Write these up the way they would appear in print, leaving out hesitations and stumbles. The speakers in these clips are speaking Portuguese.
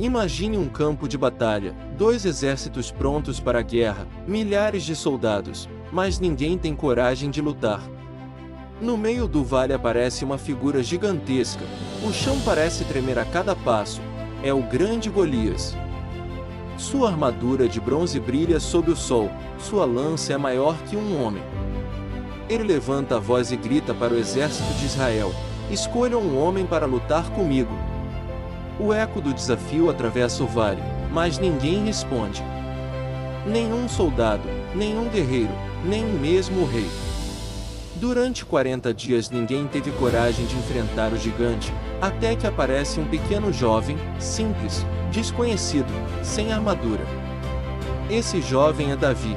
Imagine um campo de batalha, dois exércitos prontos para a guerra, milhares de soldados, mas ninguém tem coragem de lutar. No meio do vale aparece uma figura gigantesca. O chão parece tremer a cada passo. É o grande Golias. Sua armadura de bronze brilha sob o sol, sua lança é maior que um homem. Ele levanta a voz e grita para o exército de Israel: escolham um homem para lutar comigo. O eco do desafio atravessa o vale, mas ninguém responde. Nenhum soldado, nenhum guerreiro, nem mesmo o rei. Durante 40 dias ninguém teve coragem de enfrentar o gigante, até que aparece um pequeno jovem, simples, desconhecido, sem armadura. Esse jovem é Davi.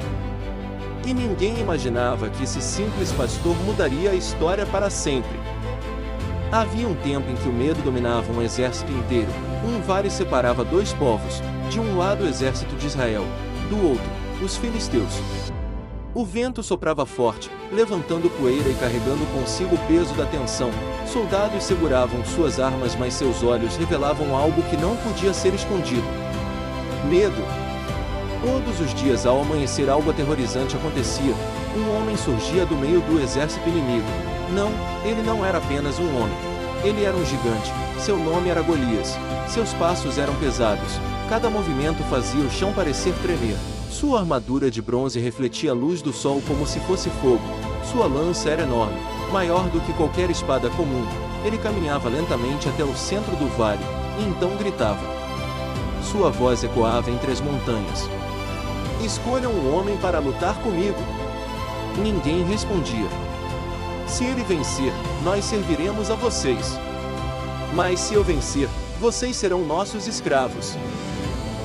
E ninguém imaginava que esse simples pastor mudaria a história para sempre. Havia um tempo em que o medo dominava um exército inteiro. Um vale separava dois povos, de um lado o exército de Israel, do outro, os filisteus. O vento soprava forte, levantando poeira e carregando consigo o peso da tensão. Soldados seguravam suas armas, mas seus olhos revelavam algo que não podia ser escondido: medo. Todos os dias ao amanhecer algo aterrorizante acontecia. Um homem surgia do meio do exército inimigo. Não, ele não era apenas um homem. Ele era um gigante. Seu nome era Golias. Seus passos eram pesados. Cada movimento fazia o chão parecer tremer. Sua armadura de bronze refletia a luz do sol como se fosse fogo. Sua lança era enorme, maior do que qualquer espada comum. Ele caminhava lentamente até o centro do vale, e então gritava. Sua voz ecoava entre as montanhas: escolham um homem para lutar comigo. Ninguém respondia. Se ele vencer, nós serviremos a vocês. Mas se eu vencer, vocês serão nossos escravos.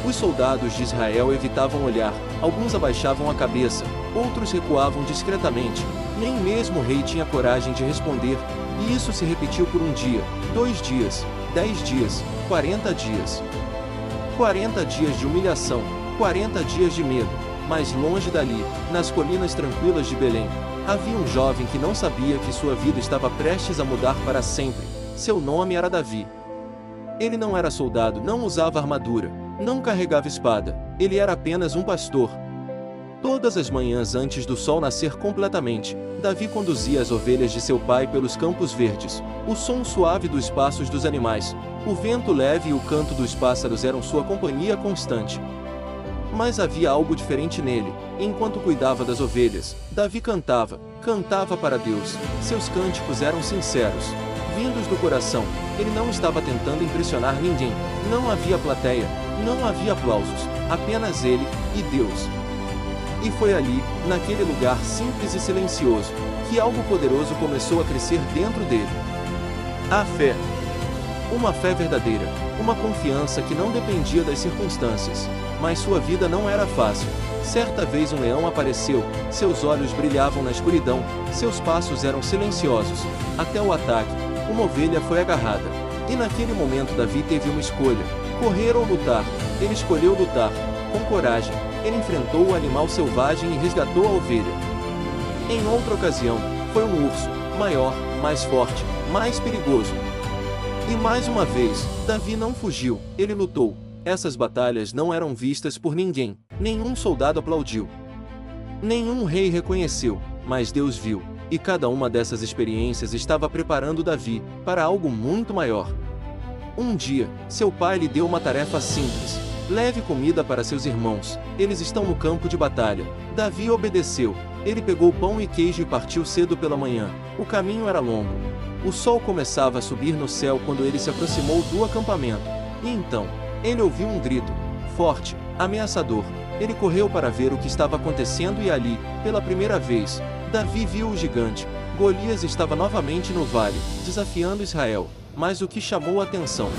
Os soldados de Israel evitavam olhar, alguns abaixavam a cabeça, outros recuavam discretamente. Nem mesmo o rei tinha coragem de responder, e isso se repetiu por um dia, 2 dias, 10 dias, 40 dias. 40 dias de humilhação, 40 dias de medo. Mas longe dali, nas colinas tranquilas de Belém, havia um jovem que não sabia que sua vida estava prestes a mudar para sempre. Seu nome era Davi. Ele não era soldado, não usava armadura, não carregava espada, ele era apenas um pastor. Todas as manhãs antes do sol nascer completamente, Davi conduzia as ovelhas de seu pai pelos campos verdes. O som suave dos passos dos animais, o vento leve e o canto dos pássaros eram sua companhia constante. Mas havia algo diferente nele. Enquanto cuidava das ovelhas, Davi cantava para Deus. Seus cânticos eram sinceros, vindos do coração. Ele não estava tentando impressionar ninguém. Não havia plateia, não havia aplausos, apenas ele e Deus. E foi ali, naquele lugar simples e silencioso, que algo poderoso começou a crescer dentro dele. A fé. Uma fé verdadeira, uma confiança que não dependia das circunstâncias. Mas sua vida não era fácil. Certa vez um leão apareceu, seus olhos brilhavam na escuridão, seus passos eram silenciosos. Até o ataque, uma ovelha foi agarrada. E naquele momento Davi teve uma escolha: correr ou lutar. Ele escolheu lutar. Com coragem, ele enfrentou o animal selvagem e resgatou a ovelha. Em outra ocasião, foi um urso, maior, mais forte, mais perigoso. E mais uma vez, Davi não fugiu, ele lutou. Essas batalhas não eram vistas por ninguém, nenhum soldado aplaudiu. Nenhum rei reconheceu, mas Deus viu, e cada uma dessas experiências estava preparando Davi para algo muito maior. Um dia, seu pai lhe deu uma tarefa simples: leve comida para seus irmãos, eles estão no campo de batalha. Davi obedeceu. Ele pegou pão e queijo e partiu cedo pela manhã. O caminho era longo. O sol começava a subir no céu quando ele se aproximou do acampamento. E então, ele ouviu um grito, forte, ameaçador. Ele correu para ver o que estava acontecendo e ali, pela primeira vez, Davi viu o gigante. Golias estava novamente no vale, desafiando Israel. Mas o que chamou a atenção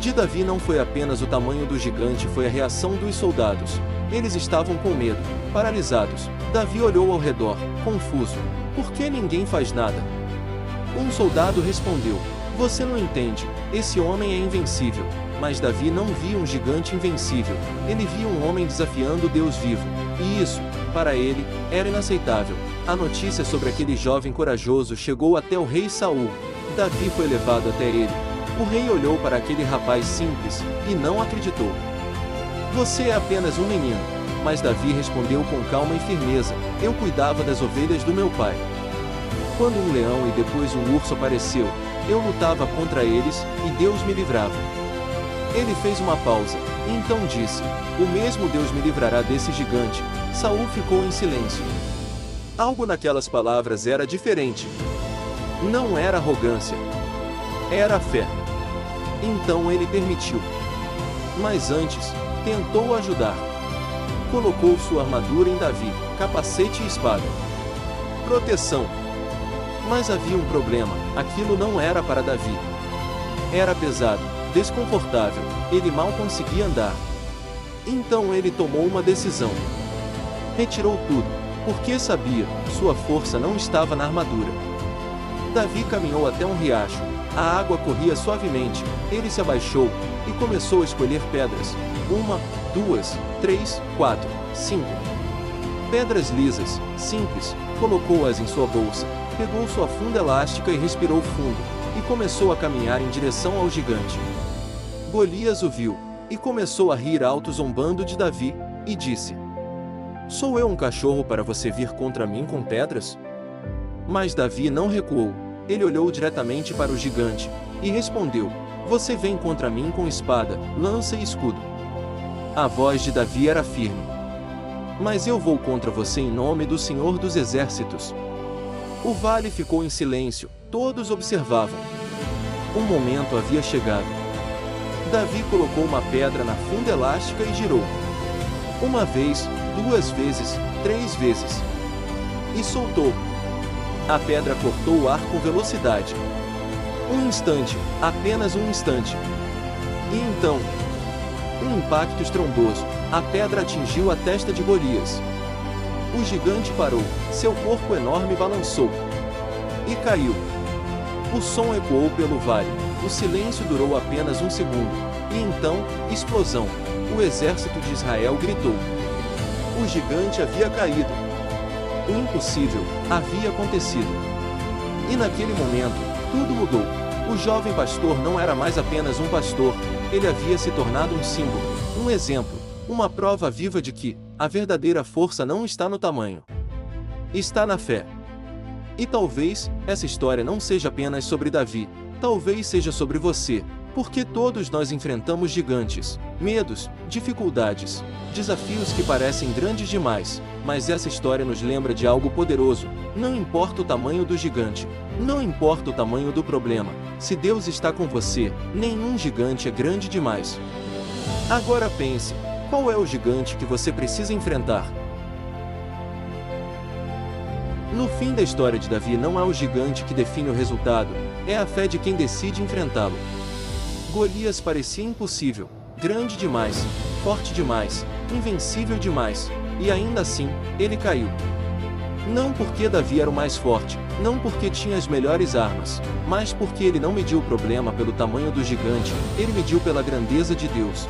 de Davi não foi apenas o tamanho do gigante, foi a reação dos soldados. Eles estavam com medo, paralisados. Davi olhou ao redor, confuso. Por que ninguém faz nada? Um soldado respondeu: você não entende, esse homem é invencível. Mas Davi não via um gigante invencível, ele via um homem desafiando o Deus vivo. E isso, para ele, era inaceitável. A notícia sobre aquele jovem corajoso chegou até o rei Saul. Davi foi levado até ele. O rei olhou para aquele rapaz simples e não acreditou. Você é apenas um menino. Mas Davi respondeu com calma e firmeza: eu cuidava das ovelhas do meu pai. Quando um leão e depois um urso apareceu, eu lutava contra eles, e Deus me livrava. Ele fez uma pausa, e então disse: o mesmo Deus me livrará desse gigante. Saul ficou em silêncio. Algo naquelas palavras era diferente. Não era arrogância. Era fé. Então ele permitiu. Mas antes, tentou ajudar. Colocou sua armadura em Davi, capacete e espada. Proteção. Mas havia um problema, aquilo não era para Davi. Era pesado, desconfortável, ele mal conseguia andar. Então ele tomou uma decisão. Retirou tudo, porque sabia, sua força não estava na armadura. Davi caminhou até um riacho, a água corria suavemente, ele se abaixou, e começou a escolher pedras. 1, 2, 3, 4, 5. Pedras lisas, simples, colocou-as em sua bolsa, pegou sua funda elástica e respirou fundo, e começou a caminhar em direção ao gigante. Golias o viu, e começou a rir alto zombando de Davi, e disse: sou eu um cachorro para você vir contra mim com pedras? Mas Davi não recuou, ele olhou diretamente para o gigante, e respondeu: você vem contra mim com espada, lança e escudo. A voz de Davi era firme. Mas eu vou contra você em nome do Senhor dos Exércitos. O vale ficou em silêncio, todos observavam. O momento havia chegado. Davi colocou uma pedra na funda elástica e girou. 1 vez, 2 vezes, 3 vezes. E soltou. A pedra cortou o ar com velocidade. Um instante, apenas um instante. E então, um impacto estrondoso, a pedra atingiu a testa de Golias. O gigante parou, seu corpo enorme balançou. E caiu. O som ecoou pelo vale, o silêncio durou apenas um segundo, e então, explosão, o exército de Israel gritou. O gigante havia caído. O impossível havia acontecido. E naquele momento, tudo mudou. O jovem pastor não era mais apenas um pastor, ele havia se tornado um símbolo, um exemplo, uma prova viva de que a verdadeira força não está no tamanho. Está na fé. E talvez essa história não seja apenas sobre Davi, talvez seja sobre você, porque todos nós enfrentamos gigantes, medos, dificuldades, desafios que parecem grandes demais, mas essa história nos lembra de algo poderoso. Não importa o tamanho do gigante, não importa o tamanho do problema, se Deus está com você, nenhum gigante é grande demais. Agora pense, qual é o gigante que você precisa enfrentar? No fim da história de Davi não é o gigante que define o resultado, é a fé de quem decide enfrentá-lo. Golias parecia impossível, grande demais, forte demais, invencível demais, e ainda assim, ele caiu. Não porque Davi era o mais forte, não porque tinha as melhores armas, mas porque ele não mediu o problema pelo tamanho do gigante, ele mediu pela grandeza de Deus.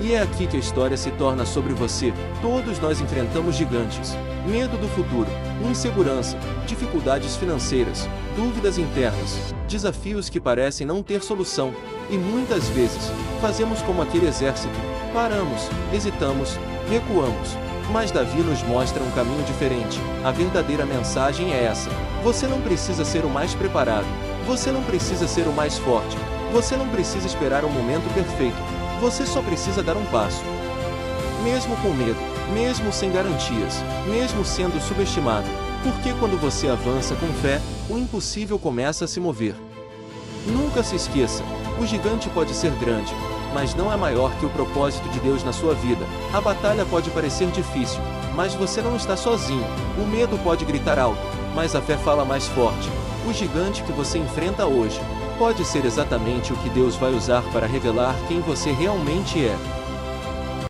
E é aqui que a história se torna sobre você. Todos nós enfrentamos gigantes, medo do futuro, insegurança, dificuldades financeiras, dúvidas internas, desafios que parecem não ter solução, e muitas vezes, fazemos como aquele exército, paramos, hesitamos, recuamos. Mas Davi nos mostra um caminho diferente. A verdadeira mensagem é essa: você não precisa ser o mais preparado, você não precisa ser o mais forte, você não precisa esperar o momento perfeito, você só precisa dar um passo. Mesmo com medo, mesmo sem garantias, mesmo sendo subestimado, porque quando você avança com fé, o impossível começa a se mover. Nunca se esqueça, o gigante pode ser grande, mas não é maior que o propósito de Deus na sua vida. A batalha pode parecer difícil, mas você não está sozinho. O medo pode gritar alto, mas a fé fala mais forte. O gigante que você enfrenta hoje pode ser exatamente o que Deus vai usar para revelar quem você realmente é.